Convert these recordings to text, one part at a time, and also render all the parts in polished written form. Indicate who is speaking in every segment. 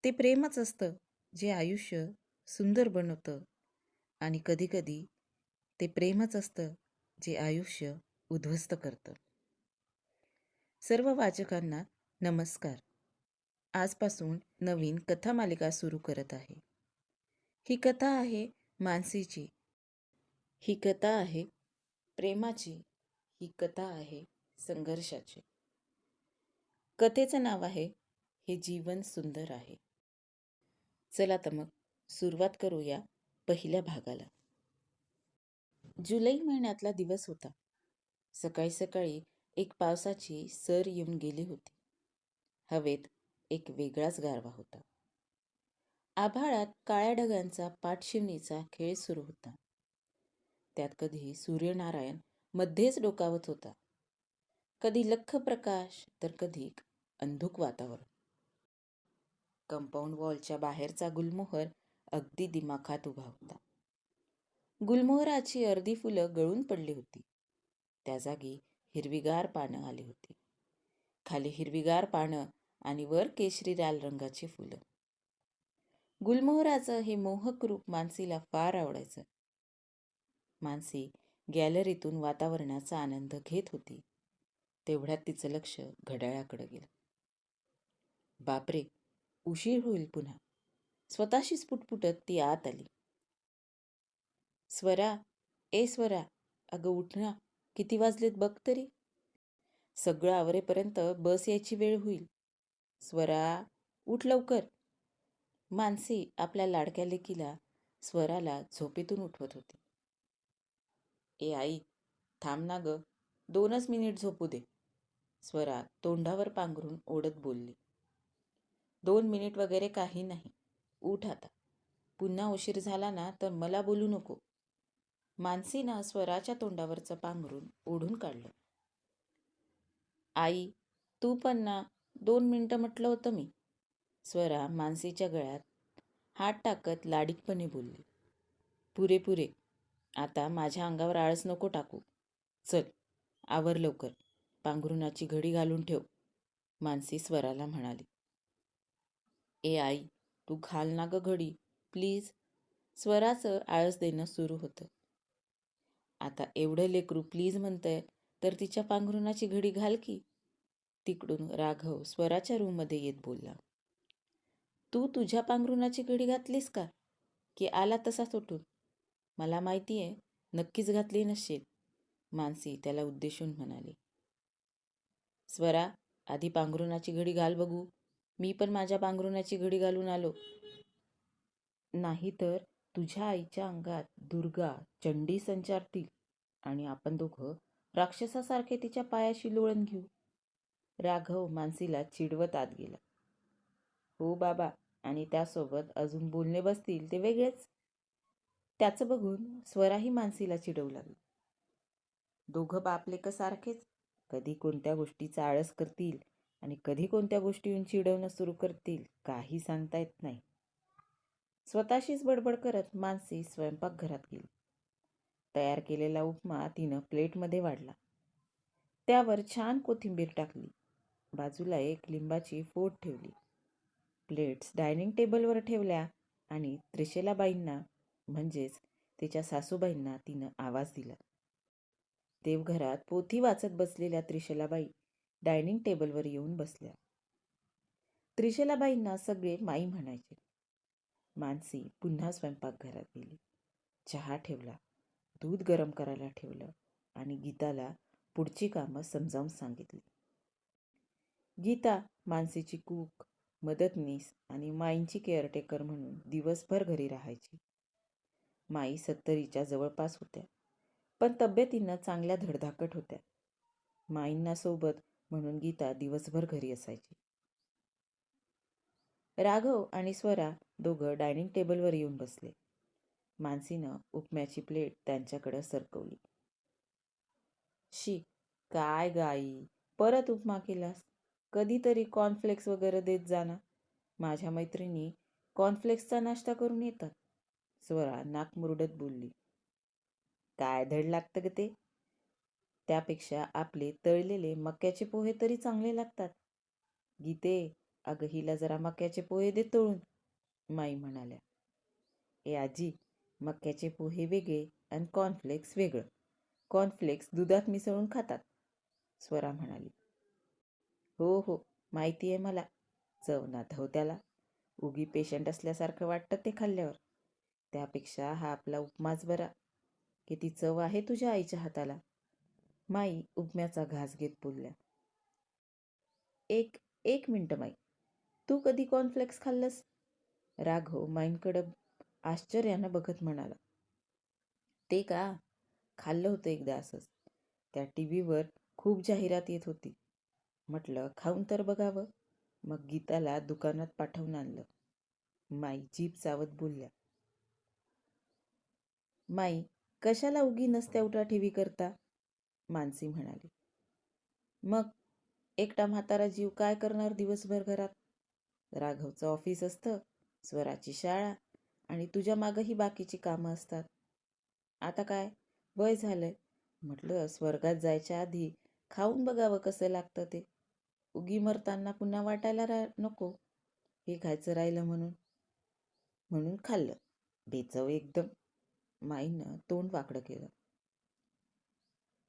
Speaker 1: ते प्रेमच असतं जे आयुष्य सुंदर बनवतं आणि कधीकधी ते प्रेमच असतं जे आयुष्य उद्ध्वस्त करतं. सर्व वाचकांना नमस्कार. आजपासून नवीन कथा मालिका सुरू करत आहे. ही कथा आहे मानसीची. ही कथा आहे प्रेमाची. ही कथा आहे संघर्षाची. कथेचं नाव आहे हे जीवन सुंदर आहे. चला तर मग सुरुवात करूया पहिल्या भागाला. जुलै महिन्यातला दिवस होता. सकाळी सकाळी एक पावसाची सर येऊन गेली होती. हवेत एक वेगळाच गारवा होता. आभाळात काळ्या ढगांचा पाठशिवणीचा खेळ सुरू होता. त्यात कधी सूर्यनारायण मध्येच डोकावत होता, कधी लख्ख प्रकाश तर कधी अंधुक वातावरण. कंपाऊंड वॉलच्या बाहेरचा गुलमोहर अगदी दिमाखात उभा होता. गुलमोहराची अर्धी फुलं गळून पडली होती. त्या जागी हिरवीगार पानं आली होती. खाली हिरवीगार पानं आणि वर केशरी लाल रंगाची फुलं. गुलमोहराचं हे मोहक रूप मानसीला फार आवडायचं. मानसी गॅलरीतून वातावरणाचा आनंद घेत होती. तेवढ्यात तिचं लक्ष घड्याळाकडे गेलं. बापरे, उशीर होईल पुन्हा. स्वतःशीच पुटपुटत ती आत आली. स्वरा, ए स्वरा, अगं उठ ना, किती वाजलेत बघ तरी. सगळं आवरेपर्यंत बस यायची वेळ होईल. स्वरा, उठ लवकर. मानसी आपल्या लाडक्या लेकीला स्वराला झोपेतून उठवत होती. ए आई, थांब ना ग, 2च मिनिट झोपू दे. स्वरा तोंडावर पांघरून ओढत बोलली. 2 मिनिट वगैरे काही नाही. उठ आता. पुन्हा उशीर झाला ना तर मला बोलू नको. मानसीनं स्वराच्या तोंडावरचं पांघरून ओढून काढलं. आई, तू पण ना, 2 मिनिटं म्हटलं होतं मी. स्वरा मानसीच्या गळ्यात हात टाकत लाडीकपणे बोलली. पुरे. आता माझ्या अंगावर आळस नको टाकू. चल, आवर लवकर. पांघरुणाची घडी घालून ठेव. मानसी स्वराला म्हणाली. ए आई, तू घाल ना ग घडी, प्लीज. स्वराचं आळस देणं सुरू होतं. आता एवढं लेकरू प्लीज म्हणतंय तर तिच्या पांघरुणाची घडी घाल की. तिकडून राघव स्वराच्या रूममध्ये येत बोलला. तू तुझ्या पांघरुणाची घडी घातलीस का? की आला तसाच उठून? मला माहिती आहे, नक्कीच घातली नसशील. मानसी त्याला उद्देशून म्हणाली. स्वरा, आधी पांघरुणाची घडी घाल बघू. मी पण माझ्या पांघरुणाची घडी घालून आलो. नाही तर तुझ्या आईच्या अंगात दुर्गा, चंडी संचारतील आणि आपण दोघं राक्षसासारखे तिच्या पायाशी लोळण घेऊ. राघव मानसीला चिडवत आत गेला. हो बाबा, आणि त्यासोबत अजून बोलणे बसतील ते वेगळेच. त्याचं बघून स्वराही मानसीला चिडवू लागली. दोघं बापलेकं सारखेच. कधी कोणत्या गोष्टीचा आळस करतील आणि कधी कोणत्या गोष्टीहून चिडवणं सुरू करतील, काही सांगता येत नाही. स्वतःशीच बडबड करत मानसी स्वयंपाकघरात गेली. तयार केलेला उपमा तिनं प्लेटमध्ये वाढला. त्यावर छान कोथिंबीर टाकली. बाजूला एक लिंबाची फोड ठेवली. प्लेट्स डायनिंग टेबलवर ठेवल्या आणि त्रिशलाबाईंना म्हणजेच तिच्या सासूबाईंना तिनं आवाज दिला. देवघरात पोथी वाचत बसलेल्या त्रिशलाबाई डायनिंग टेबलवर येऊन बसल्या. त्रिशलाबाईंना सगळे माई म्हणायचे. मानसी पुन्हा स्वयंपाकघरात गेली. चहा ठेवला, दूध गरम करायला ठेवलं आणि गीताला पुढची कामं समजावून सांगितली. गीता मानसीची कूक, मदतनीस आणि माईंची केअरटेकर म्हणून दिवसभर घरी राहायची. माई 70च्या जवळपास होत्या, पण तब्येतीनं चांगल्या धडधाकट होत्या. माईंना सोबत म्हणून गीता दिवसभर घरी असायची. राघव आणि स्वरा दोघं डायनिंग टेबलवर येऊन बसले. मानसीनं उपम्याची प्लेट त्यांच्याकडं सरकवली. शी, काय गाई, परत उपमा केलास? कधीतरी कॉर्नफ्लेक्स वगैरे देत जाना. माझ्या मैत्रिणी कॉर्नफ्लेक्सचा नाश्ता करून येतात. स्वरा नाक मुरडत बोलली. काय धड लागतं ग ते? त्यापेक्षा आपले तळलेले मक्याचे पोहे तरी चांगले लागतात. गीते, अगं हिला जरा मक्याचे पोहे दे तळून, माई म्हणाल्या. ए आजी, मक्याचे पोहे वेगळे आणि कॉर्नफ्लेक्स वेगळं. कॉर्नफ्लेक्स दुधात मिसळून खातात, स्वरा म्हणाली. हो हो, माहिती आहे मला. चव नाथव त्याला. उगी पेशंट असल्यासारखं वाटतं ते खाल्ल्यावर. त्यापेक्षा हा आपला उपमाच बरा. किती चव आहे तुझ्या आईच्या हाताला, माई उपम्याचा घास घेत बोलल्या. एक एक मिनटं माई, तू कधी कॉर्नफ्लेक्स खाल्लंस? राघव माईंकडं आश्चर्यानं बघत म्हणाला. ते का, खाल्लं होतं एकदा असंच. त्या टीव्हीवर खूप जाहिरात येत होती. म्हटलं खाऊन तर बघावं. मग गीताला दुकानात पाठवून आणलं. माई जीभ चावत बोलल्या. माई, कशाला उगी नसत्या उठाठेवी करता, मानसी म्हणाली. मग एकटा म्हातारा जीव काय करणार दिवसभर घरात? राघवचं ऑफिस असतं, स्वराची शाळा आणि तुझ्या मागंही बाकीची कामं असतात. आता काय वय झालंय, म्हटलं स्वर्गात जायच्या आधी खाऊन बघावं कसं लागतं ते. उगी मरताना पुन्हा वाटायला नको हे खायचं राहिलं म्हणून. म्हणून खाल्लं. बेचव एकदम, माईनं तोंड वाकडं केलं.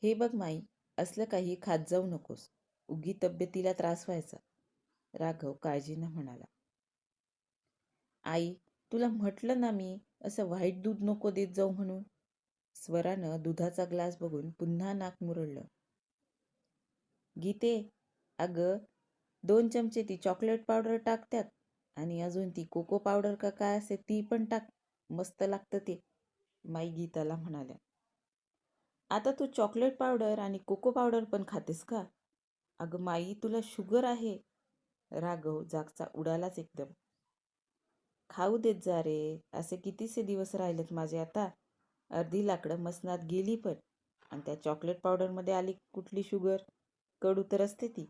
Speaker 1: हे बघ माई, असलं काही खात जाऊ नकोस, उगी तब्येतीला त्रास व्हायचा, राघव काळजीनं म्हणाला. आई, तुला म्हटलं ना मी, असं व्हाईट दूध नको देत जाऊ म्हणून. स्वरानं दुधाचा ग्लास बघून पुन्हा नाक मुरडलं. गीते, अगं 2 चमचे ती चॉकलेट पावडर टाक त्यात, आणि अजून ती कोको पावडर का काय असते ती पण टाक, मस्त लागतं ते, माई गीताला म्हणाल्या. आता तू चॉकलेट पावडर आणि कोको पावडर पण खातेस का? अगं माई, तुला शुगर आहे. राघव जागचा उडालाच एकदम. खाऊ देत जा रे, असे कितीसे दिवस राहिलेत माझे आता. अर्धी लाकडं मसनात गेली पण, आणि त्या चॉकलेट पावडरमध्ये आली कुठली शुगर? कडू तर असते ती,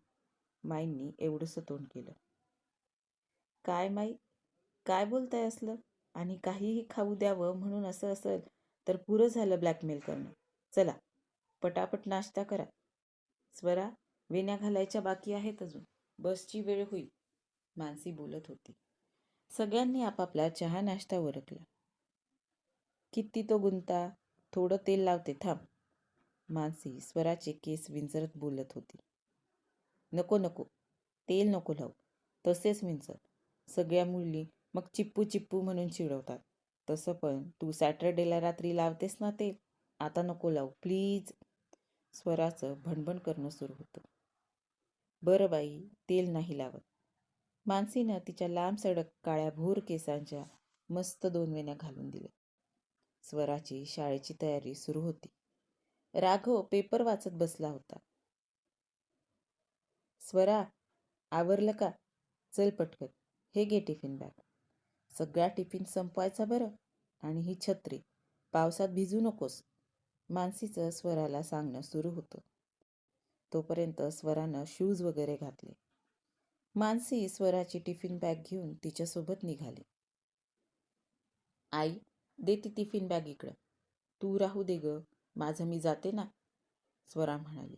Speaker 1: माईंनी एवढंसं तोंड केलं. काय माई, काय बोलताय असलं? आणि काहीही खाऊ द्यावं म्हणून असं असेल तर पुरं झालं ब्लॅकमेल करणं. चला पटापट नाश्ता करा. स्वरा, वेण्या घालायच्या बाकी आहेत अजून, बसची वेळ होईल, मानसी बोलत होती. सगळ्यांनी आपापला चहा नाश्ता उरकला. किती तो गुंता, थोडं तेल लावते थांब, मानसी स्वराचे केस विंचरत बोलत होती. नको नको, तेल नको लावू, तसेच विंचर. सगळ्या मुली मग चिप्पू चिप्पू म्हणून चिडवतात. तसं पण तू सॅटर्डेला रात्री लावतेस ना तेल, आता नको लावू प्लीज. स्वराचं भणभण करणं सुरू होतं. बरं बाई, तेल नाही लावत. मानसीनं तिच्या लांब सडक काळ्या भोर केसांच्या मस्त 2 वेण्या घालून दिल्या. स्वराची शाळेची तयारी सुरू होती. राघव पेपर वाचत बसला होता. स्वरा, आवरलं का? चल पटकन, हे घे टिफिन बॅग. सगळा टिफिन संपवायचा बरं, आणि ही छत्री, पावसात भिजू नकोस, मानसीचं स्वराला सांगणं सुरू होतं. तोपर्यंत स्वरानं शूज वगैरे घातले. मानसी स्वराची टिफिन बॅग घेऊन तिच्यासोबत निघाली. आई, दे ती टिफिन बॅग इकडं. तू राहू दे ग, माझं मी जाते ना, स्वरा म्हणाली.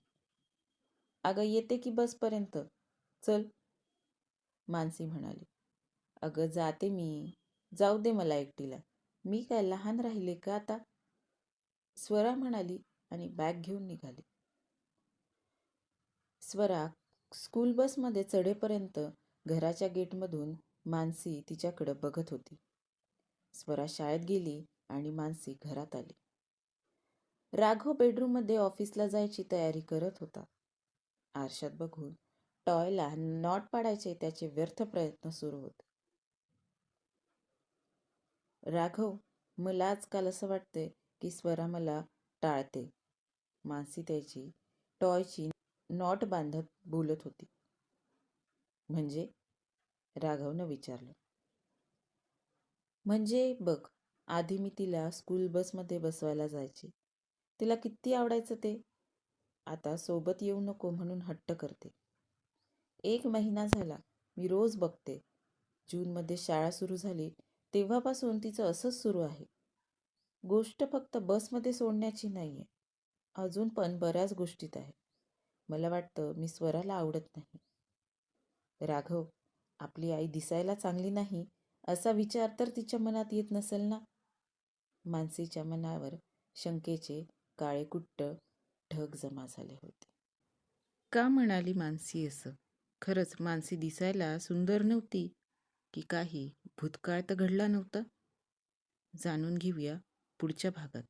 Speaker 1: अगं येते की बसपर्यंत, चल, मानसी म्हणाली. अगं जाते मी, जाऊ दे मला एकटीला, मी काय लहान राहिले का आता, स्वरा म्हणाली आणि बॅग घेऊन निघाली. स्वरा स्कूल बसमध्ये चढेपर्यंत घराच्या गेटमधून मानसी तिच्याकडं बघत होती. स्वरा शाळेत गेली आणि मानसी घरात आली. राघव बेडरूममध्ये ऑफिसला जायची तयारी करत होता. आरशात बघून टॉयला नॉट पाडायचे त्याचे व्यर्थ प्रयत्न सुरू होते. राघव, मला आजकाल असं वाटतंय की स्वरा मला टाळते, मानसी त्याची टॉयची नॉट बांधत बोलत होती. म्हणजे, राघवनं विचारलं. म्हणजे बघ, आधी मी तिला स्कूल बसमध्ये बसवायला जायचे, तिला किती आवडायचं ते. आता सोबत येऊ नको म्हणून हट्ट करते. 1 महिना झाला मी रोज बघते. जूनमध्ये शाळा सुरू झाली तेव्हापासून तिचं असंच सुरू आहे. गोष्ट फक्त बसमध्ये सोडण्याची नाही आहे, अजून पण बऱ्याच गोष्टीत आहे. मला वाटतं मी स्वराला आवडत नाही. राघव, आपली आई दिसायला चांगली नाही असा विचार तर तिच्या मनात येत नसेल ना. मानसीच्या मनावर शंकेचे काळेकुट्ट ढग जमा झाले होते. का म्हणाली मानसी असं? खरंच मानसी दिसायला सुंदर नव्हती की काही भूतकाळ तर घडला नव्हता? जाणून घेऊया पुढच्या भागात.